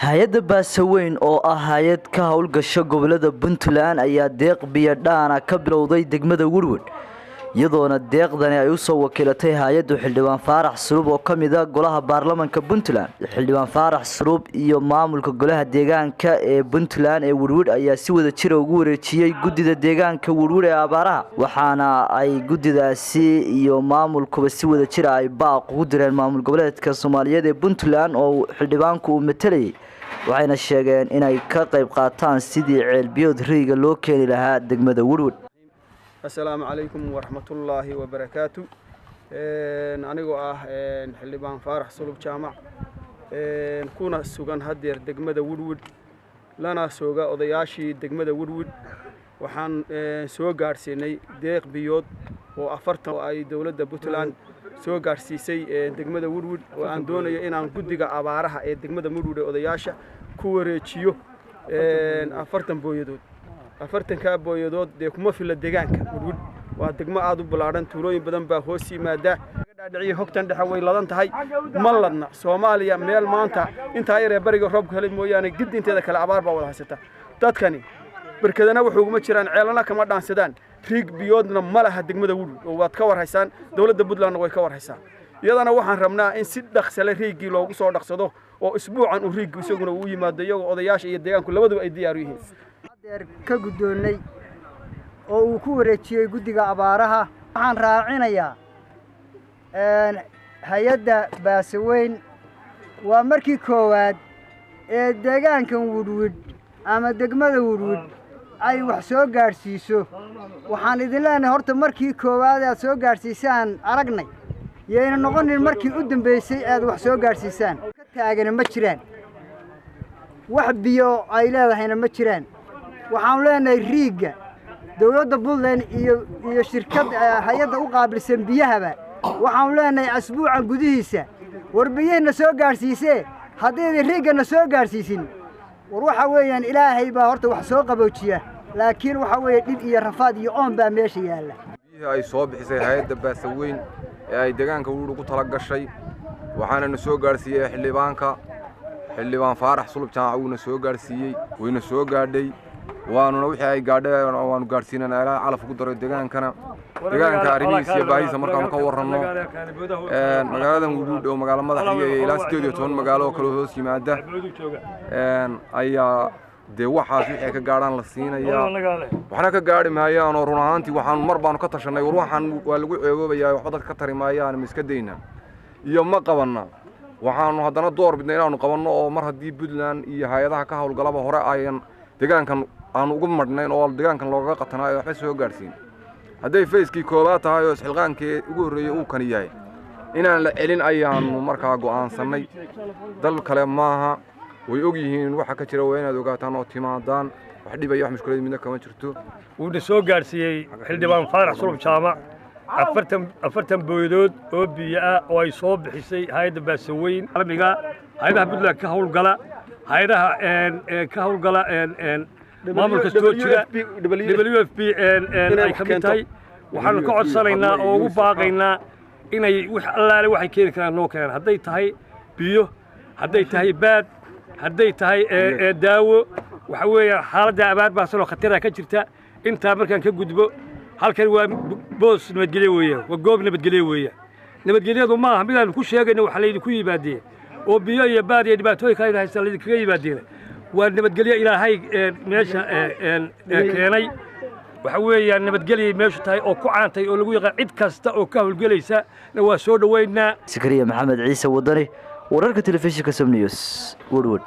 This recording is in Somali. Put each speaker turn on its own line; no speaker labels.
Hay'adda Baasaweyn oo ah hay'ad ka hawlgasha gobolada Puntland ayaa deeq biyo dhaana ka bilowday degmada Woodward iyadoona deeqdani ay u soo wakiilatay hay'adda Xildhibaan Faarax Sulub oo kamid ah golaha baarlamaanka Puntland. Xildhibaan Faarax Sulub iyo maamulka golaha deegaanka ee Puntland ee Woodward ayaa si wada jir ugu wareejiyay gudida deegaanka Woodward ee abaaraha waxaana ay gudidaasi iyo maamulkuba si wada jir ay baaq ugu direen maamul goboleedka Soomaaliyeed ee Puntland oo xildhibaanku uu matalayay waxayna sheegeen inay ka qayb qaataan sidii ceelbiyood riiga loo keeni lahaa degmada Woodward.
Assalaamu calaykum waraxmatullaahi wabarakaatu. Anigoo ah xildhibaan Faarax Sulub Jaamac kuna sugan hadeer degmada Woodward lana sooga odayaashii degmada Woodward waxaan soo gaarsiinay deeq biyood oo 40 ay dawladda Puntland soo gaarsiisay degmada Woodward oo aan doonayo inaan gudiga abaaraha ee degmada Woodward odayaasha ku wareejiyo 40 booyadood 40 booyadood de kuma fila deegaanka Woodward waa degmo aad u balaaran tuulooyin badan baa hoos yimaada dhacay hogtan dhaxa way ladan tahay maladna Soomaaliya meel maanta inta ay bariga roobka helay mooyaane gidinteeda kala abaar baa wada haysata dadkani barkadana wuxuu uma jiraan ceelana kama dhaansadaan riig biyoodna ma laha degmada Woodward oo waad ka warhaysaan dawladda Puntland way ka warhaysaa iyadana waxaan rabnaa in si dhaqsale riigii loogu soo dhaqsado oo isbuucan uu riig isaguna uu yimaado iyagoo odayaasha iyo deegaanku labaduba ay diyaar u yihiin
ka gudoonay oo uu ku wareejiyay gudiga abaaraha waxaan raacinayaa hay'adda Baasaweyn waa markii koowaad ee deegaankan Woodward ama degmada Woodward ay wax soo gaarsiiso waxaan idin leenahay horta markii koowaad aad soo gaarsiisaan aragnay yeena noqonin markii u dambeysay aad wax soo gaarsiisaan ka taagana ma jiraan wax biyo ay leedahayna ma jiraan waxaan leenahay riiga dawladda Puntland iyo shirkad hay'adda u qaabilsan biyahaba waxaan leenahay asbuuca gudihiisa warbiyayna soo gaarsiisay haddii riigana soo gaarsiisin war waxa weeyaan ilaahay baa horta wax soo qaboojiya laakiin waxa weeye dib iyo rafaad iyo oon baa meesha yaala
ay soo bixisay hay'adda Baasaweyn ee ay deegaanka Woodward ugu tala gashay waxaana soo gaarsiiyay xildhibaan Faarax Sulub Jaamac uu soo gaarsiiyay wayna soo gaadhay waanu wixii ay gaadhay waanu gaarsiinana ilaa calaf ugu daray deegaanka arrimihiisa iyo baahiisa markaan ka warramo magaalada Woodward oo magaalo madaxda ilaa 18 magaalo kale hoos yimaada ayaa de waxaas wixii ka gaaraan la siinaya waxna ka gaari maayaan oo run ahaantii waxaan mar baan ka tashanay war waxaan waa lagu eegoobayaa wax dadka ka tarimaayaan miska deeyna iyo ma qabanna waxaanu haddana door bidnay inaanu qabanno oo mar haddii Puntland iyo hay'adaha ka hawlgalaba hore ayaan deegaankan aan ugu marnayn oo deegaankan looga qatanaayo waxba soo gaarsiin hadday feeskii koobaad tahay oo xilqaankii ugu horeeyay uu kan yahay inaan la celin ayaanu markaa go'aansanay dal kale maaha way og yihiin waxa ka jira waa inaad ogaataan oo timaadaan wax dhibay wax mushkilad midna kama jirto
uu soo gaarsiiyay xildhibaan Faarax Sulub Jaamac 40 booyadood oo biyo ah oo ay soo bixisay hay'adda Baasaweyn caalamiga hay'adaha Puntland ka hawlgala hay'adaha ka hawlgala maamulka soo jira WFP ay ka mid tahay waxaan ka codsanaynaa oo ugu baaqaynaa inay wax allaale waxay keeni karaan noo keenan hadday tahay biyo hadday tahay baad hadday tahay daawo waxa weeye xaaladda abaar baasan oo khatar ah ka jirta inta markaan ka gudbo halkan waa boos nabadgelyo weeye waa goob nabadgelyo weeye nabadgelyadu ma aha mid aan ku sheegayno waxa la idinku yimaadeen oo biyo iyo baad iyo dhibaatooyin kale haysta la idinkaga yimaadeen waa nabadgelyo ilaahay meesha keenay waxa weeye nabadgelyo meesha tahay oo ku caantay oo lagu yaqaan cid kasta oo ka hawlgalaysa waa soo dhaweynaa
Sakariya Maxamed Ciise Wadani wararka telefishinka Som News Woodward.